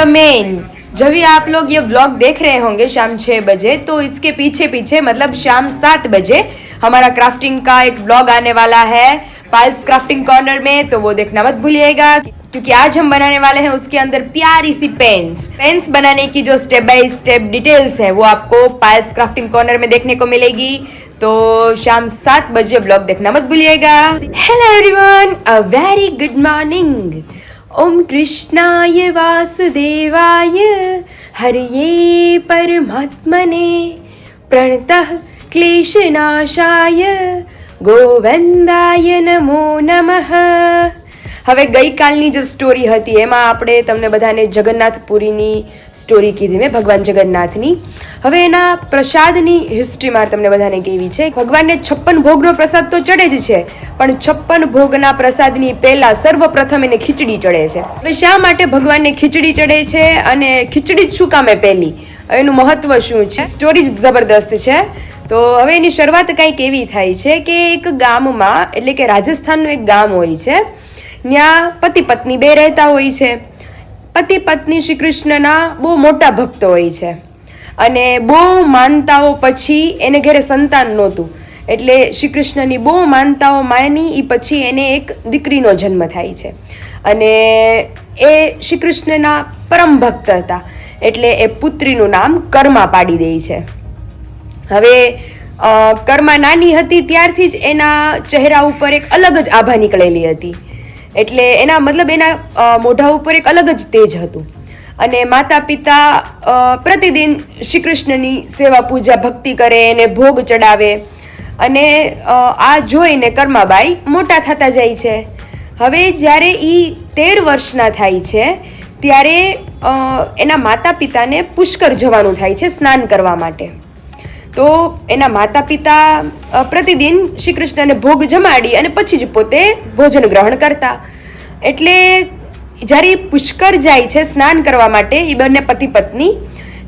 Main. जब भी आप लोग ये ब्लॉग देख रहे होंगे शाम 6 बजे, तो इसके पीछे पीछे मतलब शाम 7 बजे हमारा क्राफ्टिंग का एक ब्लॉग आने वाला है पायल्स क्राफ्टिंग कॉर्नर में, तो वो देखना मत भूलिएगा, क्योंकि आज हम बनाने वाले हैं उसके अंदर प्यारी सी पेन्स बनाने की जो स्टेप बाय स्टेप डिटेल्स है वो आपको पायल्स क्राफ्टिंग कॉर्नर में देखने को मिलेगी। तो शाम 7 बजे ब्लॉग देखना मत भूलिएगा। Hello everyone, a very good morning. ओम कृष्णाय वासुदेवाय हरये परमात्मने प्रणतः क्लेशनाशाय ગોવિંદાય નમો નમઃ। હવે ગઈકાલની જે સ્ટોરી હતી એમાં આપણે તમને બધાને જગન્નાથપુરીની સ્ટોરી કીધી મેં, ભગવાન જગન્નાથની। હવે એના પ્રસાદની હિસ્ટ્રીમાં તમને બધાને કેવી છે, ભગવાનને 56 ભોગનો પ્રસાદ તો ચડે જ છે, પણ 56 ભોગના પ્રસાદની પહેલા સર્વપ્રથમ એને ખીચડી ચડે છે। હવે શા માટે ભગવાનને ખીચડી ચડે છે અને ખીચડી જ શું કામે પહેલી, એનું મહત્વ શું છે, સ્ટોરી જ જબરદસ્ત છે। તો હવે એની શરૂઆત કંઈક એવી થાય છે કે એક ગામમાં, એટલે કે રાજસ્થાનનું એક ગામ હોય છે, ત્યાં પતિ પત્ની બે રહેતા હોય છે। પતિ પત્ની શ્રી કૃષ્ણના બહુ મોટા ભક્ત હોય છે અને બહુ માનતાઓ પછી એને ઘરે સંતાન નહોતું, એટલે શ્રી કૃષ્ણની બહુ માનતાઓ માની એ પછી એને એક દીકરીનો જન્મ થાય છે અને એ શ્રી કૃષ્ણના પરમ ભક્ત હતા, એટલે એ પુત્રીનું નામ કર્મા પાડી દે છે। હવે કર્મા નાની હતી ત્યારથી જ એના ચહેરા ઉપર એક અલગ જ આભા નીકળેલી હતી, એટલે એના મતલબ એના મોઢા ઉપર એક અલગ જ તેજ હતું અને માતા પિતા પ્રતિદિન શ્રી કૃષ્ણની સેવા પૂજા ભક્તિ કરે, એને ભોગ ચડાવે અને આ જોઈને કર્માબાઈ મોટા થતા જાય છે। હવે જ્યારે એ 13 વર્ષના થાય છે ત્યારે એના માતા પિતાને પુષ્કર જવાનું થાય છે સ્નાન કરવા માટે। તો એના માતા પિતા પ્રતિદિન શ્રી કૃષ્ણને ભોગ જમાડી અને પછી જ પોતે ભોજન ગ્રહણ કરતા, એટલે જ્યારે પુષ્કર જાય છે સ્નાન કરવા માટે એ બંને પતિ પત્ની,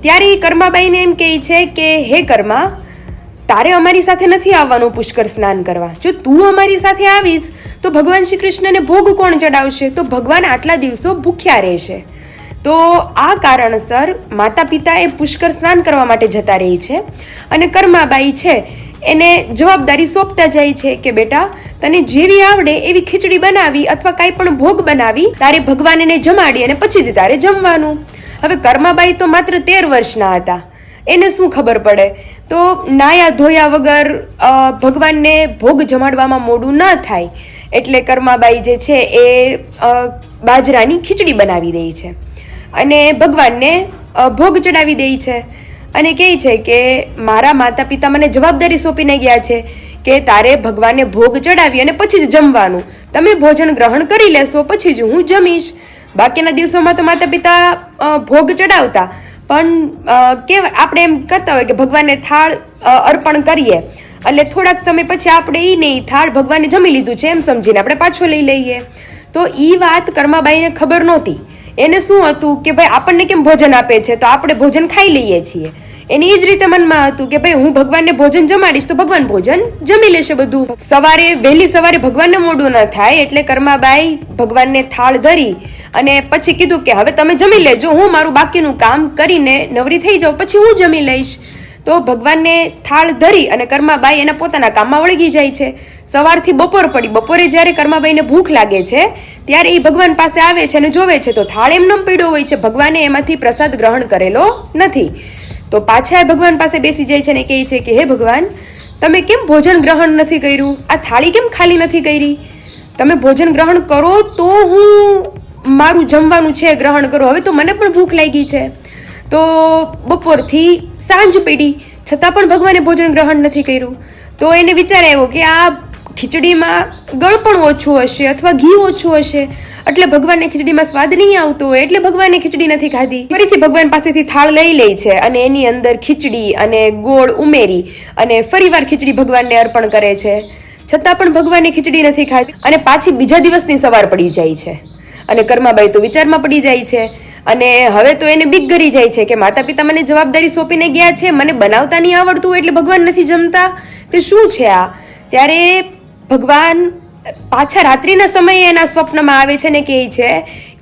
ત્યારે એ કર્માબાઈને એમ કહે છે કે હે કર્મા, તારે અમારી સાથે નથી આવવાનું પુષ્કર સ્નાન કરવા, જો તું અમારી સાથે આવીશ તો ભગવાન શ્રી કૃષ્ણને ભોગ કોણ ચડાવશે, તો ભગવાન આટલા દિવસો ભૂખ્યા રહેશે। તો આ કારણસર માતા પિતા એ પુષ્કર સ્નાન કરવા માટે જતા રહે છે અને કર્માબાઈ છે એને જવાબદારી સોંપતા જાય છે કે બેટા, તને જેવી આવડે એવી ખીચડી બનાવી અથવા કાંઈ પણ ભોગ બનાવી તારે ભગવાનને જમાડી અને પછી જ તારે જમવાનું। હવે કર્માબાઈ તો માત્ર 13 વર્ષના હતા, એને શું ખબર પડે, તો નાયા ધોયા વગર ભગવાનને ભોગ જમાડવામાં મોડું ન થાય એટલે કર્માબાઈ જે છે એ બાજરાની ખીચડી બનાવી દે છે અને ભગવાનને ભોગ ચડાવી દે છે અને કહે છે કે મારા માતા પિતા મને જવાબદારી સોંપીને ગયા છે કે તારે ભગવાનને ભોગ ચડાવી અને પછી જ જમવાનું, તમે ભોજન ગ્રહણ કરી લેશો પછી જ હું જમીશ। બાકીના દિવસોમાં તો માતા પિતા ભોગ ચડાવતા, પણ કેવાય આપણે એમ કરતા હોય કે ભગવાનને થાળ અર્પણ કરીએ એટલે થોડાક સમય પછી આપણે એ નહીં થાળ ભગવાનને જમી લીધું છે એમ સમજીને આપણે પાછો લઈ લઈએ। તો એ વાત કર્માબાઈને ખબર નહોતી, એને શું હતું કે ભાઈ આપણને કેમ ભોજન આપે છે તો આપણે ભોજન ખાઈ લઈએ છીએ, એને એ જ રીતે મનમાં હતું કે ભાઈ હું ભગવાનને ભોજન જમાડીશ તો ભગવાન ભોજન જમી લેશે બધું। સવારે વહેલી સવારે ભગવાનને મોડું ન થાય એટલે કર્માબાઈ ભગવાનને થાળ ધરી અને પછી કીધું કે હવે તમે જમી લેજો, હું મારું બાકીનું કામ કરીને નવરી થઈ જાઉં પછી હું જમી લઈશ। તો ભગવાનને થાળ ધરી અને કર્માબાઈ એના પોતાના કામમાં વળગી જાય છે। સવારથી બપોર પડી, બપોરે જ્યારે કર્માબાઈને ભૂખ લાગે છે ત્યારે એ ભગવાન પાસે આવે છે અને જોવે છે તો થાળ એમનો પીડ્યો હોય છે, ભગવાને એમાંથી પ્રસાદ ગ્રહણ કરેલો નથી। તો પાછા ભગવાન પાસે બેસી જાય છે અને કહે છે કે હે ભગવાન, તમે કેમ ભોજન ગ્રહણ નથી કર્યું, આ થાળી કેમ ખાલી નથી કરી, તમે ભોજન ગ્રહણ કરો તો હું મારું જમવાનું છે ગ્રહણ કરો, હવે તો મને પણ ભૂખ લાગી છે। તો બપોરથી સાંજ પડી છતાં પણ ભગવાને ભોજન ગ્રહણ નથી કર્યું, તો એને વિચાર આવ્યો કે આ ખીચડીમાં ગળપણ ઓછું હશે અથવા ઘી ઓછું હશે એટલે ભગવાનને ખીચડીમાં સ્વાદ નહીં આવતો હોય એટલે ભગવાને ખીચડી નથી ખાધી। ફરીથી ભગવાન પાસેથી થાળ લઈ લે છે અને એની અંદર ખીચડી અને ગોળ ઉમેરી અને ફરીવાર ખીચડી ભગવાનને અર્પણ કરે છે, છતાં પણ ભગવાને ખીચડી નથી ખાધી અને પાછી બીજા દિવસની સવાર પડી જાય છે અને કર્માબાઈ તો વિચારમાં પડી જાય છે અને હવે તો એને બીક ગરી જાય છે કે માતા પિતા મને જવાબદારી સોંપીને ગયા છે, મને બનાવતા નહીં આવડતું એટલે ભગવાન નથી જમતા, તે શું છે આ? ત્યારે ભગવાન પાછા રાત્રિના સમયે એના સ્વપ્નમાં આવે છે ને કહે છે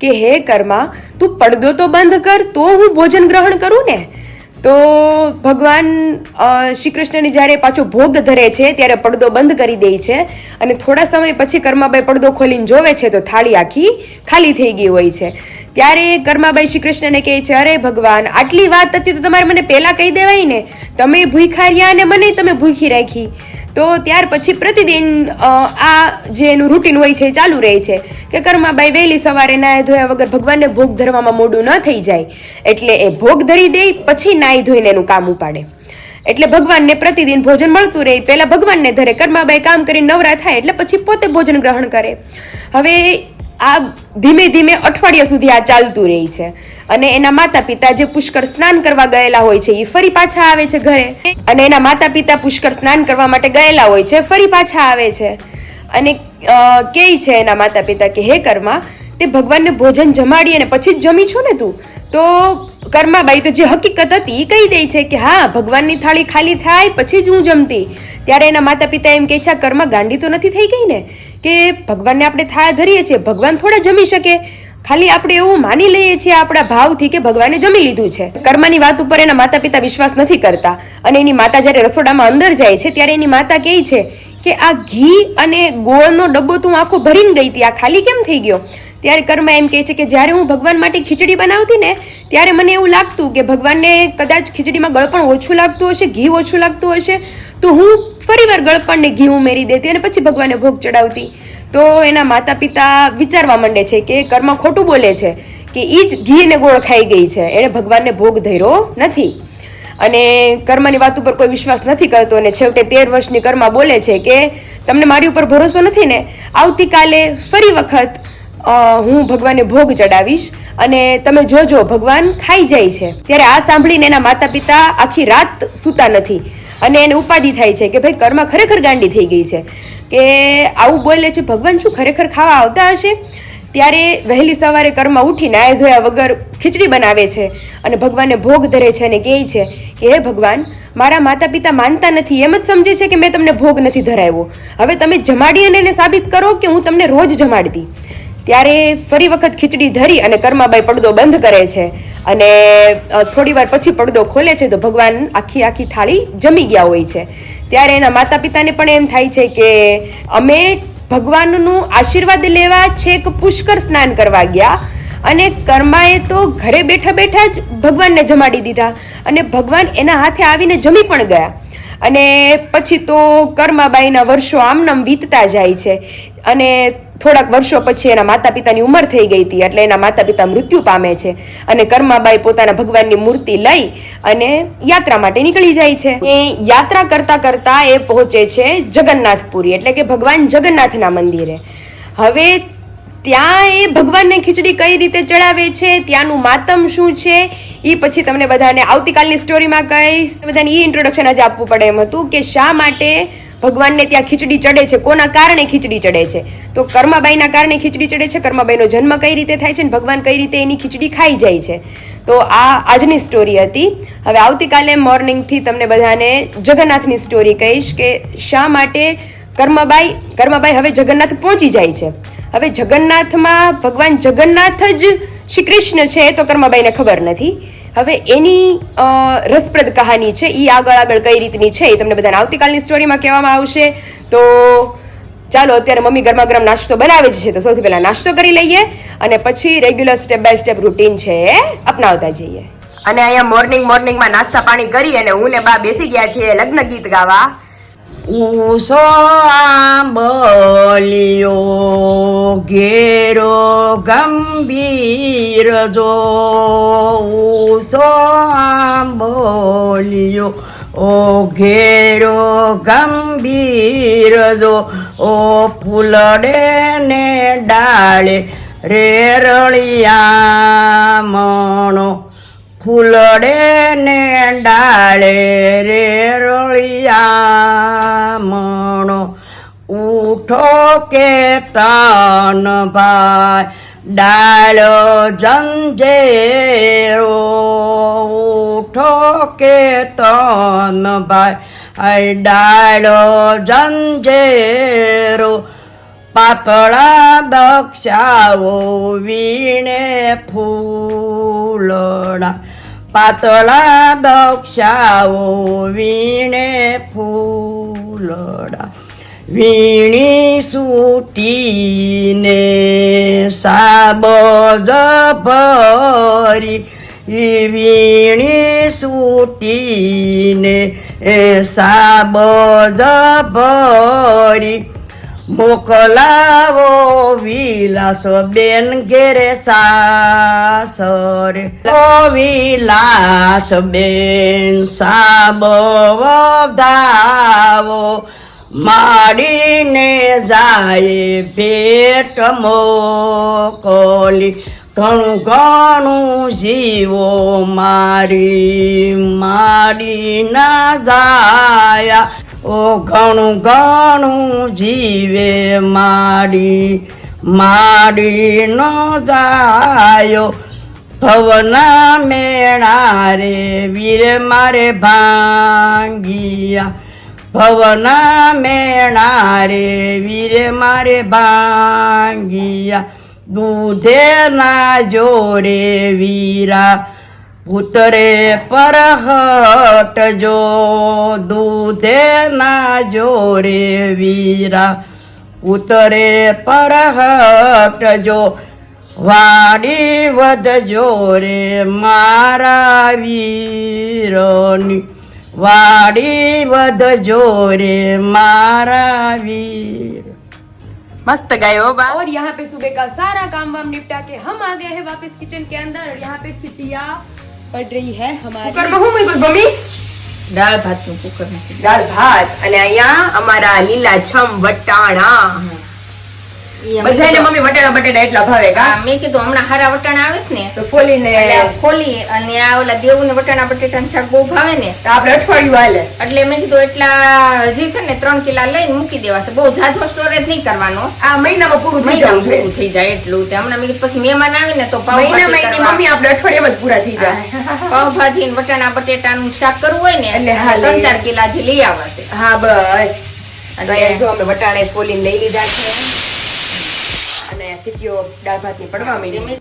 કે હે કર્મા, તું પડદો તો બંધ કર તો હું ભોજન ગ્રહણ કરું ને. તો ભગવાન શ્રી કૃષ્ણની જ્યારે પાછો ભોગ ધરે છે ત્યારે પડદો બંધ કરી દે છે, અને થોડા સમય પછી કર્માબાઈ પડદો ખોલીને જોવે છે તો થાળી આખી ખાલી થઈ ગઈ હોય છે. ત્યારે કર્માબાઈ શ્રી કૃષ્ણને કહે છે, અરે ભગવાન, આટલી વાત હતી તો તમારે મને પહેલા કહી દેવાય ને, તમે ભૂખ્યા રહ્યા અને મને તમે ભૂખી રાખી. તો ત્યાર પછી પ્રતિદિન આ જે એનું રૂટીન હોય છે એ ચાલુ રહે છે કે કર્માબાઈ વહેલી સવારે નાહી ધોયા વગર ભગવાનને ભોગ ધરવામાં મોડું ન થઈ જાય એટલે એ ભોગ ધરી દે, પછી નાહી ધોઈને એનું કામ ઉપાડે. એટલે ભગવાનને પ્રતિદિન ભોજન મળતું રહે. પહેલા ભગવાનને ધરે, કર્માબાઈ કામ કરીને નવરા થાય એટલે પછી પોતે ભોજન ગ્રહણ કરે. હવે આ ધીમે ધીમે અઠવાડિયા સુધી આ ચાલતું રહે છે, અને એના માતા પિતા જે પુષ્કર સ્નાન કરવા ગયેલા હોય છે એ ફરી પાછા આવે છે ઘરે, અને એના માતા પિતા પુષ્કર સ્નાન કરવા માટે ગયેલા હોય છે ફરી પાછા આવે છે, અને કહે છે એના માતા પિતા કે હે કર્મા, તે ભગવાનને ભોજન જમાડી અને પછી જ જમી છું ને તું? તો કર્માબાઈ તો જે હકીકત હતી એ કહી દે છે કે હા, ભગવાનની થાળી ખાલી થાય પછી જ હું જમતી. ત્યારે એના માતા પિતા એમ કહે છે, આ કર્મા ગાંડી તો નથી થઈ ગઈ ને, કે ભગવાનને આપણે થાળ ધરીએ છીએ, ભગવાન થોડા જમી શકે, ખાલી આપણે એવું માની લઈએ છીએ આપણા ભાવથી કે ભગવાને જમી લીધું છે. કર્માની વાત ઉપર એના માતા પિતા વિશ્વાસ નથી કરતા, અને એની માતા જ્યારે રસોડામાં અંદર જાય છે ત્યારે એની માતા કહે છે કે આ ઘી અને ગોળનો ડબ્બો તું આખો ભરીને ગઈ હતી, આ ખાલી કેમ થઈ ગયો? ત્યારે કર્મા એમ કહે છે કે જ્યારે હું ભગવાન માટે ખીચડી બનાવતી ને ત્યારે મને એવું લાગતું કે ભગવાનને કદાચ ખીચડીમાં ગળપણ ઓછું લાગતું હશે, ઘી ઓછું લાગતું હશે, તો હું ફરીવાર ગળપણને ઘી ઉમેરી દેતી અને પછી ભગવાનને ભોગ ચડાવતી. તો એના માતા પિતા વિચારવા માંડે છે કે કર્મા ખોટું બોલે છે, કે એ જ ઘી અને ગોળ ખાઈ ગઈ છે, એણે ભગવાનને ભોગ ધર્યો નથી. અને કર્માની વાત ઉપર કોઈ વિશ્વાસ નથી કરતો, અને છેવટે 13 વર્ષની કર્મા બોલે છે કે તમને મારી ઉપર ભરોસો નથી ને, આવતીકાલે ફરી વખત હું ભગવાનને ભોગ ચડાવીશ અને તમે જોજો ભગવાન ખાઈ જાય છે. ત્યારે આ સાંભળીને એના માતા પિતા આખી રાત સૂતા નથી, અને એને ઉપાધિ થાય છે કે ભાઈ કર્મા ખરેખર ગાંડી થઈ ગઈ છે, કે આવું બોલે છે, ભગવાન શું ખરેખર ખાવા આવતા હશે? ત્યારે વહેલી સવારે કર્મા ઉઠી નાહી ધોયા વગર ખીચડી બનાવે છે અને ભગવાનને ભોગ ધરે છે અને કહે છે કે હે ભગવાન, મારા માતા પિતા માનતા નથી, એમ જ સમજે છે કે મેં તમને ભોગ નથી ધરાવ્યો, હવે તમે જમાડી અને એને સાબિત કરો કે હું તમને રોજ જમાડતી. ત્યારે ફરી વખત ખીચડી ધરી અને કર્માબાઈ પડદો બંધ કરે છે, અને થોડી વાર પછી પડદો ખોલે છે તો ભગવાન આખી થાળી જમી ગયા હોય છે. ત્યારે એના માતા પિતાને પણ એમ થાય છે કે અમે ભગવાનનું આશીર્વાદ લેવા છેક પુષ્કર સ્નાન કરવા ગયા, અને કર્માએ તો ઘરે બેઠા બેઠા જ ભગવાનને જમાડી દીધા, અને ભગવાન એના હાથે આવીને જમી પણ ગયા. અને પછી તો કર્માબાઈના વર્ષો આમનામ વીતતા જાય છે, અને થોડાક વર્ષો પછી એના માતા પિતાની ઉંમર થઈ ગઈ હતી, એટલે એના માતા પિતા મૃત્યુ પામે છે, અને કર્માબાઈ પોતાના ભગવાનની મૂર્તિ લઈ અને યાત્રા માટે નીકળી જાય છે. એ યાત્રા કરતા કરતા એ પહોંચે છે જગન્નાથપુરી, એટલે કે ભગવાન જગન્નાથના મંદિરે. હવે ત્યાં એ ભગવાનને ખીચડી કઈ રીતે ચડાવે છે, ત્યાંનું માતમ શું છે, એ પછી તમને બધાને આવતીકાલની સ્ટોરીમાં કહીશ. બધાને એ ઇન્ટ્રોડક્શન જ આપવું પડે એમ હતું કે શા માટે ભગવાનને ત્યાં ખીચડી ચડે છે, કોના કારણે ખીચડી ચડે છે. તો કર્માબાઈના કારણે ખીચડી ચડે છે, કર્માબાઈનો જન્મ કઈ રીતે થાય છે, ભગવાન કઈ રીતે એની ખીચડી ખાઈ જાય છે. તો આ આજની સ્ટોરી હતી. હવે આવતીકાલે મોર્નિંગથી તમને બધાને જગન્નાથની સ્ટોરી કહીશ કે શા માટે કર્માબાઈ હવે જગન્નાથ પહોંચી જાય છે. હવે જગન્નાથમાં ભગવાન જગન્નાથ જ શ્રી કૃષ્ણ છે તો કર્માબાઈને ખબર નથી. હવે એની રસપ્રદ કહાની છે, એ આગળ કઈ રીતની છે એ તમને બધાને આવતીકાલની સ્ટોરીમાં કહેવામાં આવશે. તો ચાલો, અત્યારે મમ્મી ગરમા ગરમ નાસ્તો બનાવે છે, તો સૌથી પહેલા નાસ્તો કરી લઈએ અને પછી regular step by step routine છે એ અપનાવતા જઈએ. અને અહીંયા મોર્નિંગમાં નાસ્તા પાણી કરી અને હું ને બા બેસી ગયા છીએ લગ્ન ગીત ગાવા. ઉસો આંબલિયો ઘેરો ગંભીર જો, ઉસો આંબલિયો ઓ ઘેરો ગંભીર જો, ઓ ફૂલડે ને ડાળે રે રળિયામણો, ફૂલડે ને ડાળે રે રળિયામણો, ઉઠો કે તન ભાઈ ડાળ જંજેરો, ઉઠો કે તન ભાઈ ડાળ જંજેરો, પાતળા દક્ષાઓ વીણે ફૂલડા પાતળા દક્ષાઓ વીણે ફૂલડા વીણી સૂટીને સાબજ ભરી વીણી સૂટીને સાબજ ભરી મોકલાવો વિલાસ બેન ઘેરે સાસરે વિલાસ બેન સાબો વધાવો માડીને જાય ભેટ મોકલી ઘણું ઘણું જીવો મારી માડી ના જાયા ઓ ઘણું ઘણું જીવે માડી નો જાયો ભવના મેળા રે વીર મારે ભાંગિયા ભવના મેળા રે વીર મારે ભાંગિયા દૂધે ના જોરે વીરા ઉતરે પર હટજો દૂધે ના જોરે વીરા ઉતરે પર હટજો વાડી વધજો રે મારા વીરોની વાડી વધજો રે मारा वीर मस्त गए हो बा। और यहाँ पे सुबह का सारा काम वाम निपटा के हम आ गए हैं वापस किचन के अंदर और यहाँ पे सिटिया पड़ रही है हमारी कुकर में। હું મૂક્યું મમ્મી? દાળ ભાત નું કુકર માં દાળ ભાત અને અહીંયા અમારા લીલાછમ વટાણા બધાને મમ્મી વટાણા બટેટા એટલા ભાવે કા? મેં કીધું હમણાં હારા વટાણા આવે ને તો ખોલીને ખોલી અને આ ઓલા દેવું ને વટાણા બટેટાનું શાક બહુ ભાવે ને તો આપણે અઠવાડિયું હાલે એટલે મેં કીધું એટલા હજી છે ને 3 કિલા લઈને મૂકી દેવા છે. બહુ ઝાઝો સ્ટોરેજ નહીં કરવાનો, આ મહિનામાં પૂરું થઈ જાય થઈ જાય એટલું. હમણાં મેં કીધું પછી મહેમાન આવે ને તો મહિનામાં મમ્મી આપણે અઠવાડિયામાં જ પૂરા થઈ જાય. પાવભાજી ને વટાણા બટેટાનું શાક કરવું હોય ને એટલે 3-4 કિલા હજી લઈ આવવા છે. હા બસ જો અમે વટાણે ફોલીને લઈ લીધા છે અને સીટીઓ દાળ ભાતની પડવા માંડી.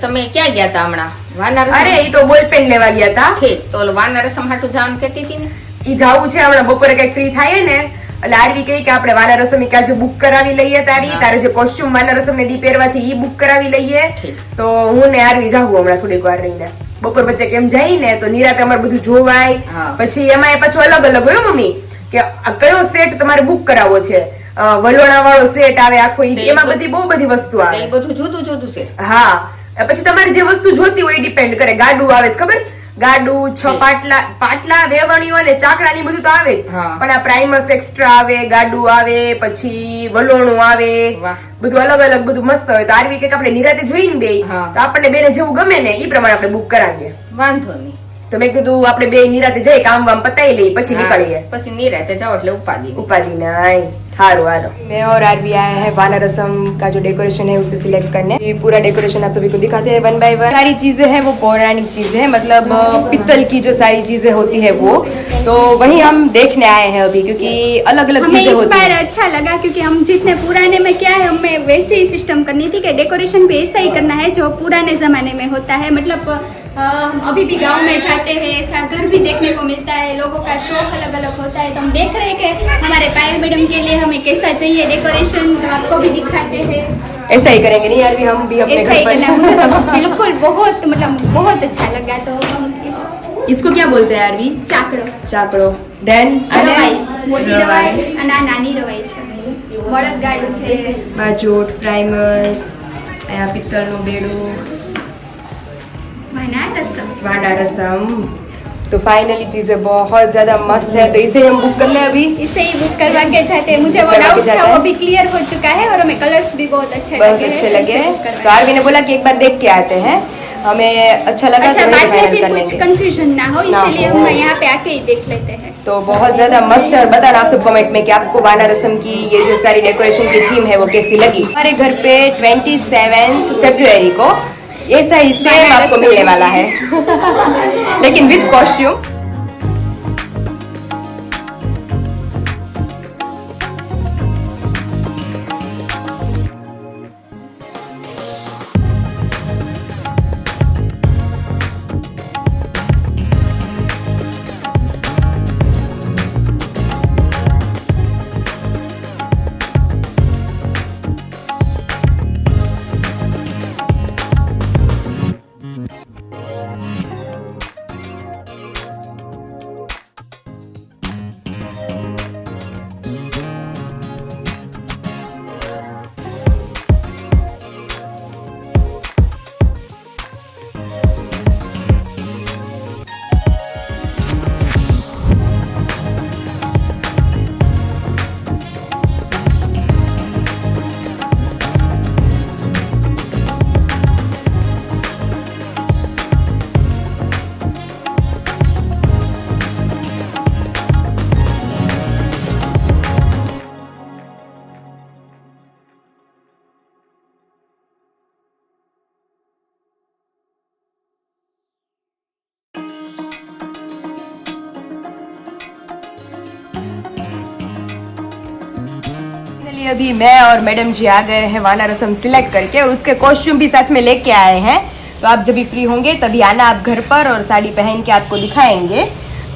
તમે ક્યાં ગયા હતા હમણાં? વાનરસમ? અરે ઈ તો બોલપેન લેવા ગયા હતા. ઠીક, તો વાનરસમ હાટું જવાનું કહેતી હતી ને? ઈ જાવું છે હમણાં બપોરે કઈક ફ્રી થાય ને એટલે આરવી કહી કે આપણે વાનરસમ કાજુ બુક કરાવી લઈએ. તારે જે કોસ્ટ્યુમ વાનરસમ ને દી પહેરવા છે ઈ બુક કરાવી લઈએ. તો હું ને આરવી જાવું હમણાં થોડીક વાર રહીને. બપોર વચ્ચે કેમ જાય ને તો નિરાતે અમારે બધું જોવાય. પછી એમાં પાછું અલગ અલગ હોય મમ્મી કે કયો સેટ તમારે બુક કરાવવો છે. વલોણા વાળો સેટ આવે આખો, એમાં બધી બહુ બધી વસ્તુ આવે. એ બધું જુદું જુદું છે. હા, પછી તમારે જે વસ્તુ જોતી હોય ડિપેન્ડ કરે. ગાડું આવે છે ખબર? ગાડું 6 પાટલા વેવણીઓ અને ચાકડાની બધું તો આવે જ, પણ આ પ્રાઇમસ એક્સ્ટ્રા આવે, ગાડું આવે, પછી વલોણું આવે, બધું અલગ અલગ બધું મસ્ત હોય. તો આરવી કંઈક આપણે નિરાતે જોઈને બે તો આપણને બેને જેવું ગમે ને એ પ્રમાણે આપણે બુક કરાવીએ. વાંધો નહીં. તો મેં કીધું આપણે બે નિરાતે જઈ કામ વામ પતાવી લઈએ પછી નીકળીએ. પછી નિરાતે જાઓ એટલે उपाधि नहीं हारो हारो। मैं और आरवी आए हैं वानरसम का जो डेकोरेशन है उसे सिलेक्ट करने। ये पूरा डेकोरेशन आप सभी को दिखाते हैं 1 by 1। सारी चीजें हैं वो पौराणिक चीजें हैं, मतलब पित्तल की जो सारी चीजें होती है वो, तो वही हम देखने आए हैं अभी क्योंकि अलग अलग चीजें होती हैं। अच्छा लगा क्योंकि हम जितने पुराने में क्या है हमें वैसे ही सिस्टम करनी थी कि डेकोरेशन भी ऐसा ही करना है जो पुराने जमाने में होता है। मतलब अभी भी गांव में जाते हैं ऐसा घर भी देखने को मिलता है, लोगों का शौक अलग अलग होता है। तो हम देख रहे हैं कि हमारे पायल मैडम के लिए हमें कैसा चाहिए डेकोरेशन, तो आपको भी दिखाते हैं। ऐसा ही करेंगे नहीं यार भी हम भी अपने ऐसा ही घर करना पर। मुझे तो बिल्कुल बहुत मतलब बहुत अच्छा लगा। तो हम इसको क्या बोलते हैं आरवी? चाकड़ो चाकड़ो देन રવાઈ મોટી રવાઈ અને આ નાની રવાઈ છે, બળદગાડું છે, બાજોટ, પ્રાઇમસ, અહીંયા પિત્તળનું બેડું, વાનરસમ। वानरसम। तो फाइनली चीजें बहुत ज्यादा मस्त है, तो इसे हम बुक कर ले अभी। इसे ही बुक करवा के जाते हैं। मुझे वो करवा के डाउट जाते था वो हैं। भी क्लियर हो चुका है और हमें कलर्स भी बहुत अच्छे बहुत लगे अच्छे हैं, लगे इसे हैं। book करवा तो आरवी ने बोला कि एक बार देख के आते हैं, हमें अच्छा लगा अच्छा तो वही बाद में फाइनल फिर कर कुछ लेंगे। कंफ्यूजन ना हो ना इसलिए हो। हम यहाँ पे आके ही देख लेते हैं। तो बहुत ज्यादा मस्त है और बताना आप सब कमेंट में कि आपको वानरसम की ये जो सारी डेकोरेशन की थीम है वो कैसी लगी। हमारे घर पे 27 फरवरी को ऐसा ही सेम आपको मिलने वाला है लेकिन विद कॉस्ट्यूम। फाइनली अभी मैं और मैडम जी आ गए हैं वाना रस्म सिलेक्ट करके और उसके कॉस्ट्यूम भी साथ में लेके आए हैं. तो आप जब भी फ्री होंगे तभी आना आप घर पर और साड़ी पहन के आपको दिखाएंगे.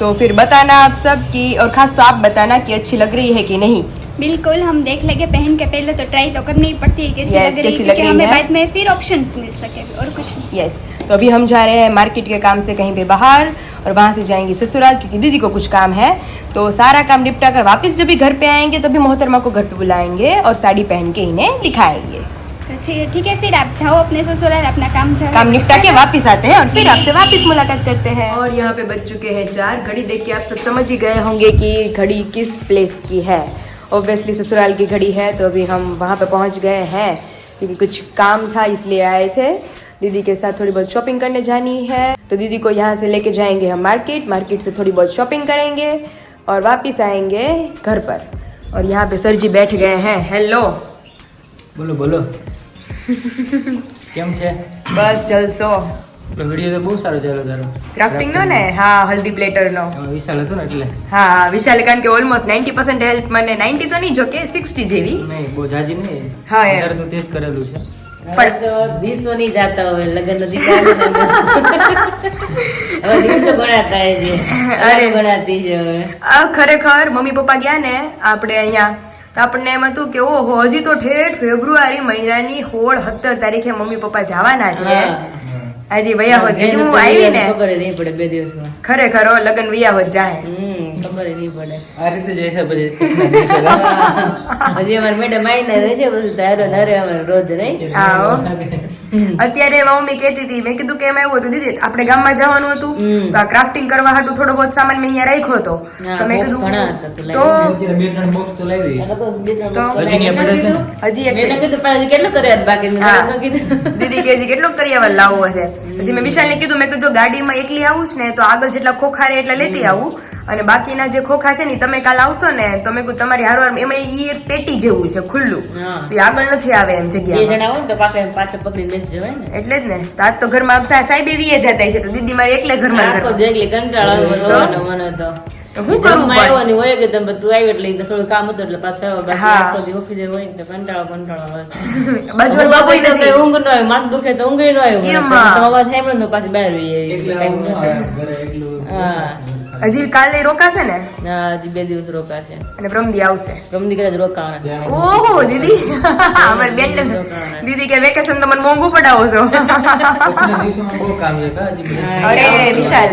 तो फिर बताना आप सब की और खास तो आप बताना कि अच्छी लग रही है कि नहीं. बिल्कुल हम देख लेंगे पहन के, पहले तो ट्राई तो करनी ही पड़ती है कैसी Yes, लग रही कैसी है, लग क्योंकि रही हमें है। बाद में फिर ऑप्शंस मिल सके और कुछ नहीं. यस तो अभी हम जा रहे हैं मार्केट के काम से कहीं पे बाहर और वहाँ से जाएंगे ससुराल क्योंकि दीदी को कुछ काम है. तो सारा काम निपटा कर वापस जब भी घर पे आएंगे तभी मोहतरमा को घर पे बुलाएंगे और साड़ी पहन के इन्हें दिखाएंगे. तो ठीक है फिर आप जाओ अपने ससुराल, अपना काम निपटा के वापस आते हैं और फिर आपसे वापस मुलाकात करते हैं. और यहाँ पे बज चुके हैं 4. घड़ी देख के आप सब समझ ही गए होंगे कि घड़ी किस प्लेस की है. ऑब्वियसली ससुराल की घड़ी है. तो अभी हम वहाँ पे पहुँच गए हैं क्योंकि कुछ काम था इसलिए आए थे. दीदी के साथ थोड़ी बहुत शॉपिंग करने जानी है. तो दीदी को यहाँ से लेके जाएंगे हम मार्केट से थोड़ी बहुत शॉपिंग करेंगे और वापस आएंगे घर पर. और यहाँ पे सर जी बैठ गए हैं. हेलो બોલો બોલો કેમ છે? બસ જલસો. વિડીયો તો બહુ સારો ચાલ્યો તારો. ક્રાફ્ટિંગ નો ને? હા, હલ્દી પ્લેટર નો. વિશાલ હતો ને એટલે. હા વિશાલ કારણ કે ઓલમોસ્ટ 90% હેલ્પ મને 90 તો નહીં જો કે 60 જેવી. નહીં બહુ જાજી નહીં. હા, યાર. અત્યારે તો તે જ કરેલું છે. પણ તો દિવસો નહીં જાતા હોય લગન નથી હવે દિવસો ગણાતા છે અરે. ગણાતી છે હવે આ ખરેખર મમ્મી પપ્પા ગયા ને આપણે અહીંયા તો આપણને એમ હતું કે ઓહો હજી તો ઠેઠ ફેબ્રુઆરી મહિનાની 16-17 તારીખે મમ્મી પપ્પા જવાના છે. હજી વયા હોત હજી હું આવી ને ખબર નહીં પડે 2 દિવસમાં ખરેખર લગન વયા હોત જાહે. ખબર નહીં પડે આ રીતે જ હશે પછી. હજી અમારે મેડમ આવીને રહેશે બધું તારો નરે અમારે રોજ નહીં આવો. અત્યારે મમ્મી કહેતી હતી મેં કીધું કે એમ એવું હતું દીદી આપણે ગામમાં જવાનું હતું તો આ ક્રાફ્ટિંગ કરવા હાટુ થોડો બહુ સામાન મેં અહીંયા રાખ્યો હતો. હા, તો મેં box ઘણા હતા કીધું તો તો અત્યારે 2-3 બોક્સ તો લાવી. એનો તો 2-3 તો box હજી ત્યાં પડે છે ને? હજી એક મેં કીધું પણ હજી કેટલું કર્યા બાકી મેં હા. મેડમને કીધું દીદી કે હજી કેટલો કરિયાવર લાવવો હશે. પછી મેં વિશાલને કીધું મેં કીધું ગાડીમાં એકલી આવું જ ને તો આગળ જેટલા ખોખા રહે એટલા લેતી આવું અને બાકીના જે ખોખા છે ને તમે કાલ આવશો ને તો મેં કીધું તમારી હારવાર એમાં ઈ એક પેટી જેવું છે ખુલ્લું હા. તો એ આગળ નથી આવે એમ 2 જગ્યામાં. જણા હોય ને તો પાછળ પકડીને બેસી જવાય ને એટલે જ ને તો આજ તો ઘરમાં સાહેબ એવી જતા છે તો દીદી મારે એકલે ઘરમાં આખો ઘરમાં. જેટલી કંટાળો આવે મને તો તો શું કરવું જમવા પડે? આવવાની હોય કે તમે તું આવી એટલે થોડું કામ હતું એટલે પાછો આવ્યો બાકી હા. આખો દી ઓફિસે હોય એટલે કંટાળો હોય બાજુ બાબુ તો કઈ નથી. ઊંઘ ન આવે માથું દુખે તો ઊંઘ ન આવે એમાં. તો અવાજ સાંભળે ને તો પાછી બહાર આવી એકલા આવું ન આવે. ઘરે એકલું. હા હજી કાલે રોકાશે ને હજી 2 દિવસ રોકાશે અને પ્રમદી આવશે. પ્રમદી કદાચ રોકાવાના ત્યાં ઓહો દીદી અમારી બેન દીદી કે વેકેશન તો મને મોંઘું પડાવો છો. પછીના દિવસોમાં બહુ કામ છે કા હજી બધું. અરે વિશાલ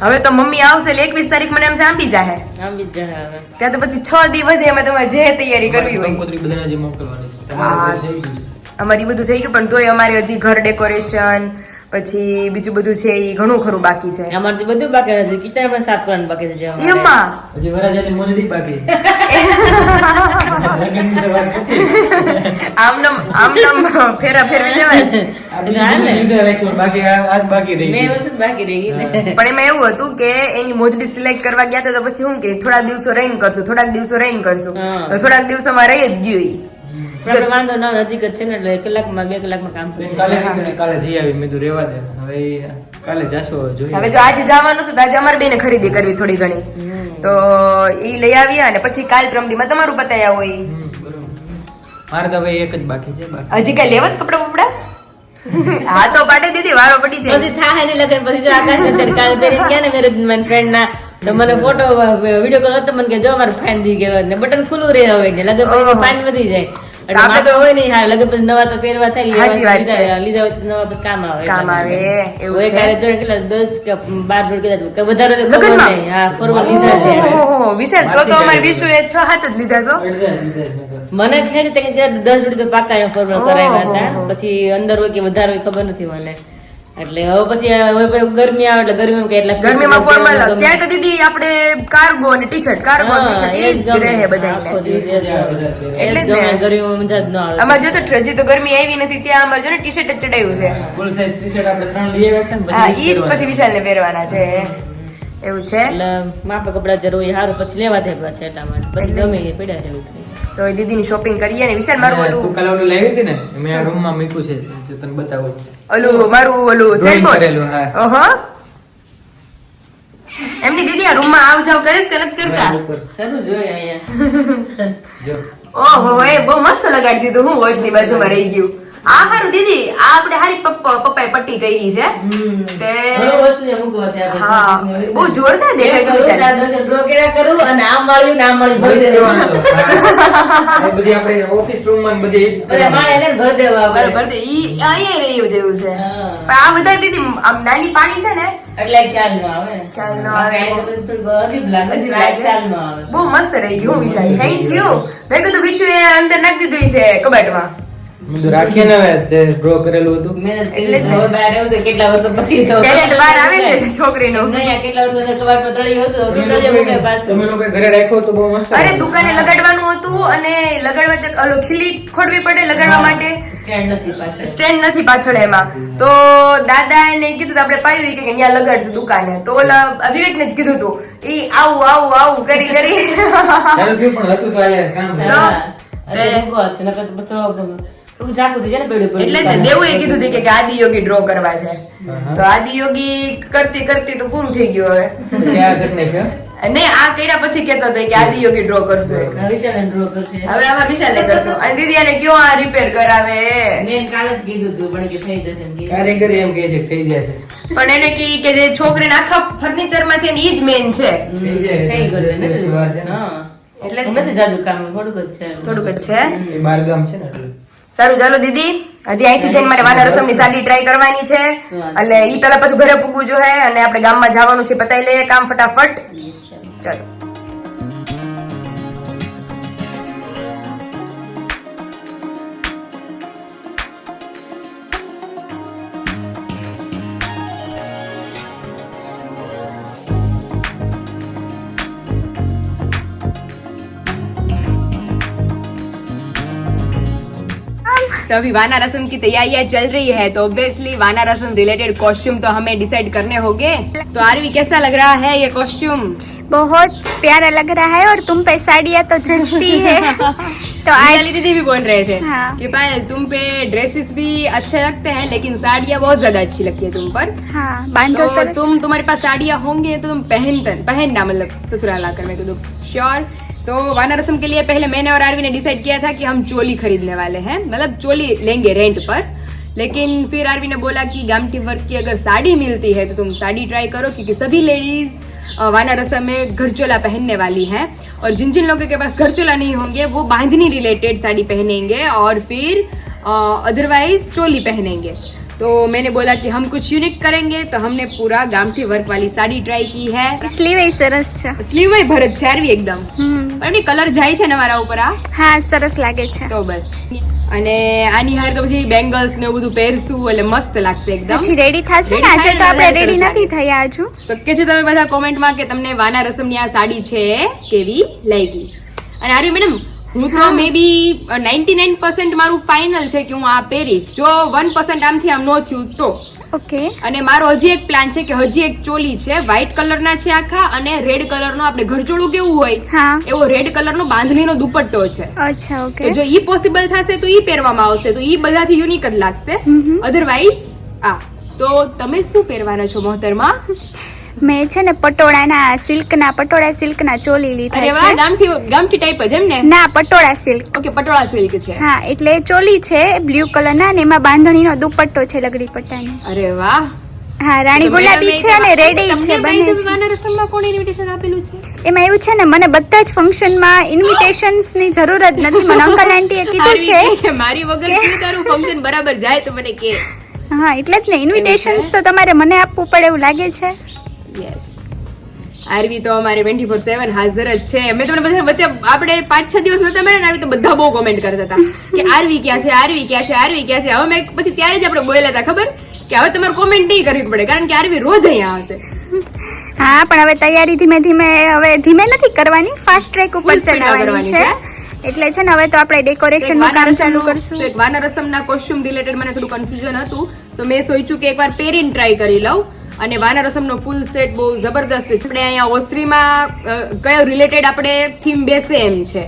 હવે તો મમ્મી આવશે એટલે 21 તારીખ મને એમ સાંભળી જાહે આમ બી જ હવે ત્યાં તો પછી 6 દિવસ એમાં તમારે જે તૈયારી કરવી હોય કંકોત્રી બધાને હજી મોકલવાની છે. તમારે ઘરે થઈ ગયું છે. અમારી બધું થઈ ગયું પણ તોય અમારે હજી ઘર ડેકોરેશન પછી બીજું બધું છે એ ઘણું ખરું બાકી છે. અમારથી બધું બાકી નથી કિચન પણ સાફ કરવાનું બાકી છે અમારે. એમાં હજી વરાજાની મોજડી બાકી. લગ્નની તો વાત પછી. આમનમ ફેરા ફેરવી દેવાય. આ બીજું લીધે રાખ્યું. બાકી આજ બાકી રહી બે ગયું. વર્ષ જ બાકી રહી ગઈ ને. પણ એમાં એવું હતું કે એની મોજડી સિલેક્ટ કરવા ગયા હતા તો પછી શું કે થોડાક દિવસો રહીને કરશું થોડાક દિવસો રહીને કરશું હા. તો થોડાક દિવસોમાં રહી જ ગયું ઈ. આપણે વાંધો ન હોય, નજીક જ છે ને એટલે 1 કલાકમાં 2 કલાકમાં કામ થઈ કાલે જાય. કીધું ને, કાલે જઈ આવી મેં કીધું રેવા દે હવે ઈ કાલે જાશો જોઈએ. હવે જો આજે જવાનું હતું તો આજે અમારે બેને ખરીદી કરવી થોડી ઘણી તો ઈ લઈ આવ્યા અને પછી કાલ પ્રમદીમાં તમારું પતાયા હોય. બરોબર. મારે તો હવે એક જ બાકી છે બાકી. હજી કઈ લેવા જ કપડા બપડા હા તો પાડે દીદી વારો પડી છે. પછી થાય ને લગન પછી જો આકાશ ને ત્યારે કાલે પહેરીને ગયા ને મેરેજ મારી ફ્રેન્ડ ના તો મને ફોટો વિડીયો કોલ હતો મને કે જો મારું ફાઇન દી ગયો ને બટન ખુલ્લું રહે હવે ને લગન પછી ફાઇન વધી જાય એટલે આપણે માથે હોય નહીં હા લગન પછી નવા તો પહેરવા થાય સાચી વાત છે. લીધા હોય તો નવા પછી કામ આવે કામ આવે એવું હોય છે. કાલે જોડે કેટલા 10 કે 12 જોડ કદાચ કે વધારે તો ખબર લગનમાં? નહીં હા ફોરવર્ડ લીધા છે ઓહો, વિશાલ તો અમારે વિશ્વએ 6-7 જ લીધા છો. લીધા જ લીધા જ. મને ખેડી તે કે 10 જોડી તો પાકા ફોરવર્ડ કરાવ્યા હતા પછી અંદર હોય કે વધારે હોય ખબર નથી મને એટલે હવે પછી હવે ગરમી આવે એટલે ગરમીમાં કે એટલા ગરમીમાં ફોર્મલ ત્યાં તો દીદી આપણે કાર્ગો અને ટી-શર્ટ કાર્ગો અને ટી-શર્ટ એ જ રહે બધાને. એટલે જ ને. ગરમીમાં મજા જ ન આવે અમારે જો તો હજી તો ગરમી આવી નથી ત્યાં અમારે જો ને ટી-શર્ટ જ ચડાવ્યું છે. ફૂલ સાઈઝ ટી-શર્ટ આપણે 3 લઈ આવ્યા છે ને હા પછી ઈ જ પછી વિશાલને પહેરવાના છે એવું છે. એટલે માપે કપડા જરૂર હોય સારું પછી લેવા દેવા છે એટલા માટે પછી ગમે એ પડ્યા રહેવું છે તો એ દીદીની શોપિંગ કરીએ ને વિશાલ મારું તું ઓલું કાલે ઓલું લાવી હતી ને મેં આ રૂમમાં મૂક્યું છે જે તને બતાવું. મારું ઓલું Drawing સેલબોર્ડ કરેલું, હા. ઓહો એમની દીદી આ રૂમમાં આવ જાવ કરે છે કે નથી કરતા ઉપર. સારું જોઈએ અહીંયા જો ઓહો એ બહુ મસ્ત લગાડી દીધું. હું વોચની બાજુમાં રહી ગયું. આ હારું દીદી, આ આપણે હારી પપ્પાએ પટ્ટી કરી છે તે ઘણું વસ્તુ છે મૂકવા ત્યાં હા બહુ જોરદાર દેખાય છે. ડ્રો કર્યા કરું અને આમ મળ્યું ને આમ મળ્યું ભરી દેવા એ બધી આપણે ઓફિસ રૂમ માં બધી એ જ બધા માળે ને ભરી દેવા આપણે. બરોબર તો ઈ અહીંયા રહ્યું જેવું છે. હા. પણ આ બધા દીદી આમ નાની પાણી છે ને એટલે ખ્યાલ ન આવે ને. ખ્યાલ ન આવે. બાકી આ તો બધું થોડું અજીબ લાગે. અજીબ આ લાગે. ખ્યાલ ન આવે. બહુ મસ્ત રહી ગયું વિશાલ. Thank you. મેં કીધું વિશ્વ એ અંદર નાખી દીધું છે કબાટમાં. બધું રાખીએ ને હવે તે ડ્રો કરેલું હતું. મહેનત એટલે જ કરી. હવે બહાર આવ્યું તો કેટલા વર્ષો પછી તો ટેલેન્ટ બહાર આવે છે છોકરીનું. નહીં, આ કેટલા વર્ષો કબાટમાં તળિયું હતું, તો તળિયે મૂકે પાછું. તમે લોકો ઘરે રાખ્યો તો બહુ મસ્ત અરે દુકાને લગાડવાનું હતું અને લગાડવા તો ઓલો ખીલી ખોડવી પડે લગાડવા માટે. સ્ટેન્ડ નથી પાછળ. સ્ટેન્ડ નથી પાછળ એમાં. તો દાદા એને કીધું તો આપણે પાયું કે ત્યાં લગાડશું દુકાને. તો ઓલા વિવેકને જ કીધું હતું ઈ આવું કરી ચાલુ થયું પણ હતું તો આ કામ હા. અત્યારે મૂકો હાથ, નકર તો પછી થોડું ઝાકું થઈ જાય ને પેડું એટલે જ દેવું એ કીધું હતું કે આદિયોગી ડ્રો કરવા છે. તો આદિયોગી કરતી તો પૂરું થઈ ગયું હવે. ક્યાં ઘરને છે નહીં આ કર્યા પછી કેતો હતો કે આદિયોગી ડ્રો કરશું એક. વિશાલ ડ્રો કરશે. હવે આમાં વિશાલે કરશું. અને દીદી એને કયો આ રિપેર કરાવે. મેં કાલે જ કીધું હતું પણ કે થઈ જશે એમ કે. કારીગર એમ કહે છે થઈ જાય છે. પણ એને કી કે જે છોકરીને આખા ફર્નિચર માંથી ઈ જ મેન છે. થઈ જાય થઈ ગયું દસ ને દિવસની વાર છે ને. હા. એટલે જ નથી જાદુ કામ, થોડુંક જ છે. થોડુંક જ છે. એ બાર ગામ છે ને એટલે. સારું ચાલો દીદી, હજી અહીંથી જઈને મારે વાના રસમની સાડી ટ્રાય કરવાની છે. એટલે ઈ પેલા પછી ઘરે પૂગવું જોઈએ અને આપણે ગામમાં જવાનું છે. પતાઈ લઈએ કામ ફટાફટ. ચાલો. तो अभी वाना रस्म की तैयारियां चल रही है, तो ऑब्वियसली वाना रस्म रिलेटेड कॉस्ट्यूम तो हमें डिसाइड करने होंगे. तो आरवी कैसा लग रहा है ये कॉस्ट्यूम? बहुत प्यारा लग रहा है और तुम पे साड़ियाँ तो जचती है. तो अंजलि आज दीदी भी बोल रहे थे हाँ. कि पायल तुम पे ड्रेसेस भी अच्छे लगते हैं लेकिन साड़ियाँ बहुत ज्यादा अच्छी लगती है तुम पर. हाँ बांधो तो सरस. तुम्हारे पास साड़ियाँ होंगे तो तुम पहनना मतलब ससुराल आकर. मैं तो श्योर. तो वाना रस्म के लिए पहले मैंने और आरवी ने डिसाइड किया था कि हम चोली खरीदने वाले हैं, मतलब चोली लेंगे रेंट पर. लेकिन फिर आरवी ने बोला कि गामठी वर्क की अगर साड़ी मिलती है तो तुम साड़ी ट्राई करो, क्योंकि सभी लेडीज वाना रस्म में घरचोला पहनने वाली हैं. और जिन जिन लोगों के पास घरचोला नहीं होंगे वो बांधनी रिलेटेड साड़ी पहनेंगे और फिर अदरवाइज चोली पहनेंगे. तो मैंने बोला कि हम कुछ यूनिक करेंगे, तो हमने पूरा गामठी वर्क वाली साड़ी ट्राई की है. સ્લીવ એ સરસ છે. સ્લીવ માં ભરત છે આરવી એકદમ. પણ એની કલર જાય છે ને મારા ઉપર આ. હા સરસ લાગે છે. તો બસ. અને આની હાર તો પછી બેંગલ્સ ને એવું બધું પહેરશું એટલે મસ્ત લાગશે એકદમ. પછી રેડી થશે ને? આજે તો આપણે રેડી નથી થયા હજુ. તો કેજો તમે બધા કોમેન્ટમાં કે તમને વાના રસમની આ સાડી છે કેવી લાગી. અને આરવી મેડમ હું તો મે બી 99% મારું ફાઇનલ છે કે હું આ પહેરીશ. જો 1% આમથી આમ ન થયું તો. ઓકે. અને મારો હજી એક પ્લાન છે કે હજી એક ચોલી છે, વ્હાઈટ કલરના છે આખા, અને રેડ કલરનો આપણે ઘરચોળું કેવું હોય હા. એવો રેડ કલરનો બાંધણીનો દુપટ્ટો છે. અચ્છા ઓકે. તો જો ઈ પોસિબલ થશે તો ઈ પહેરવામાં આવશે, તો ઈ બધાથી યુનિક જ લાગશે. અધરવાઇઝ તો તમે શું પહેરવાના છો મોહતરમાં? મેં છે ને પટોળાના સિલ્કના ચોલી લીધા અરે વાહ, છે. ગામઠી ટાઈપ જ એમ ને? ના patola silk. Okay, patola silk છે. હા એટલે ચોલી છે બ્લુ કલરના ને એમાં બાંધણીનો દુપટ્ટો છે લગડી પટ્ટાનો. અરે વાહ. હા રાણી ગુલાબી છે અને રેડી છે બંને છે. વાના રસમમાં કોણ ઇન્વિટેશન આપેલું છે? એમાં એવું છે ને મને બધા જ ફંક્શનમાં ઇન્વિટેશન્સ ની જરૂર જ નથી. મને અંકલ આંટીએ કીધું છે. કે મારી વગર કેવું તારું ફંક્શન બરાબર જાય તો મને કે. હા એટલે જ ને ઇન્વિટેશન્સ તો તમારે મને આપવું પડે એવું લાગે છે. યસ. આરવી તો અમારે 24/7 હાજર જ છે. મેં તમને બધા વચ્ચે આપણે 5-6 દિવસ નતા મળ્યા ને, આરવી તો બધા બહુ કોમેન્ટ કરતા હતા કે આરવી ક્યાં છે, આરવી ક્યાં છે, આરવી ક્યાં છે. હવે મેં પછી ત્યારે જ આપણે બોલ્યા હતા ખબર કે હવે તમારે કોમેન્ટ નહીં કરવી પડે, કારણ કે આરવી રોજ અહીંયા આવશે. હા પણ હવે તૈયારી ધીમે નથી કરવાની, ફાસ્ટ ટ્રેક ઉપર Full speed માં ચલાવવાની કરવાની છે. એટલે છે ને હવે તો આપણે ડેકોરેશન નું કામ ચાલુ કરશું. એક વાના રસમના કોસ્ટ્યુમ રિલેટેડ મને થોડું કન્ફ્યુઝન હતું, તો મેં સોચ્યું કે એકવાર પહેરીને ટ્રાય કરી લઉં. અને વાના રસમનો ફૂલ સેટ બહુ જબરદસ્ત છે. આપણે અહીંયા ઓસ્ટ્રીમાં કયો રિલેટેડ આપણે થીમ બેસે એમ છે.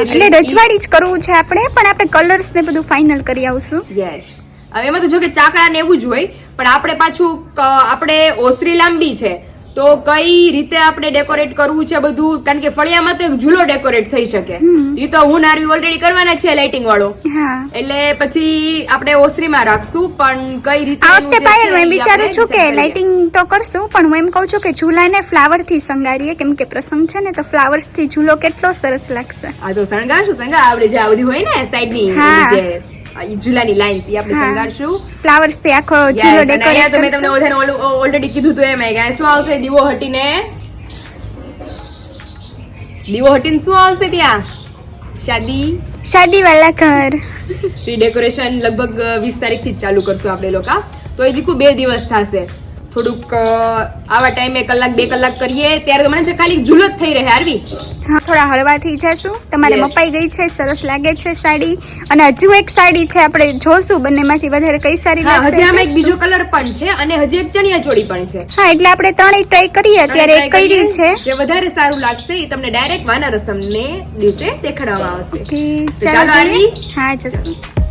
એટલે રજવાડી જ કરવું છે આપણે, પણ આપણે કલર્સ ને બધું ફાઇનલ કરી આવશું. યસ. હવે એમાં તો જો કે ચાકડા ને એવું જ હોય, પણ આપણે પાછું આપણે ઓસરી લાંબી છે તો કઈ રીતે આપણે ડેકોરેટ કરવું છે બધું, કારણ કે ફળિયામાં તો એક ઝૂલો ડેકોરેટ થઈ શકે, એ તો હું નારવી ઓલરેડી કરવાના છે લાઇટિંગ વાળો, હા એટલે પછી આપણે ઓસરીમાં રાખશું. પણ કઈ રીતે આ એનું વખતે જે પાયલ છે હું એમ ઈ વિચારું આપણે છું કે decide કરીએ. લાઇટિંગ તો કરશું, પણ હું એમ કહું છું કે ઝૂલાને ફ્લાવર થી શણગારીએ, કેમ કે પ્રસંગ છે ને તો ફ્લાવર્સ થી ઝૂલો કેટલો સરસ લાગશે. આ તો શણગારશું આપણે જે આ બધી હોય ને સાઈડ ની હા. જે ઈ ઝૂલાની લાઈન થી આપણે હા. શણગારશું. ફ્લાવર્સ થી આખો Yes, ઝૂલો અને અહીંયા તો મેં તમને ડેકોરેટ બધાને ઓલરેડી કીધું હતું એમ કે શું આવશે દીવો હટીને શું આવશે ત્યાં શાદી શાદી વાલા ઘર. ડેકોરેશન લગભગ 20 તારીખથી જ ચાલુ કરશું આપણે લોકો. તો એ જીકુ 2 દિવસ થશે. થોડુંક આવા ટાઈમે 1-2 કલાક કરીએ ત્યારે તો મને છે ખાલી ઝૂલો જ થઈ રહે આરવી. હા, થોડા હળવા થઈ જશું. તમારે Yes. મપાઈ ગઈ છે, સરસ લાગે છે સાડી. અને હજુ એક સાડી છે, આપણે જોશું બંનેમાંથી વધારે કઈ સારી હા, લાગશે. હજી આમાં એક બીજો કલર પણ છે અને હજી એક ચણિયા ચોળી પણ છે. હા, એટલે આપણે ત્રણેય ટ્રાય કરીએ. અત્યારે એક Try કરી કરીએ. છે. જે વધારે સારું લાગશે એ તમને ડાયરેક્ટ વાના રસમને દિવસે દેખાડવામાં આવશે. Okay, તો ચાલો ચાલો જઈએ. આરવી. હા, જશું.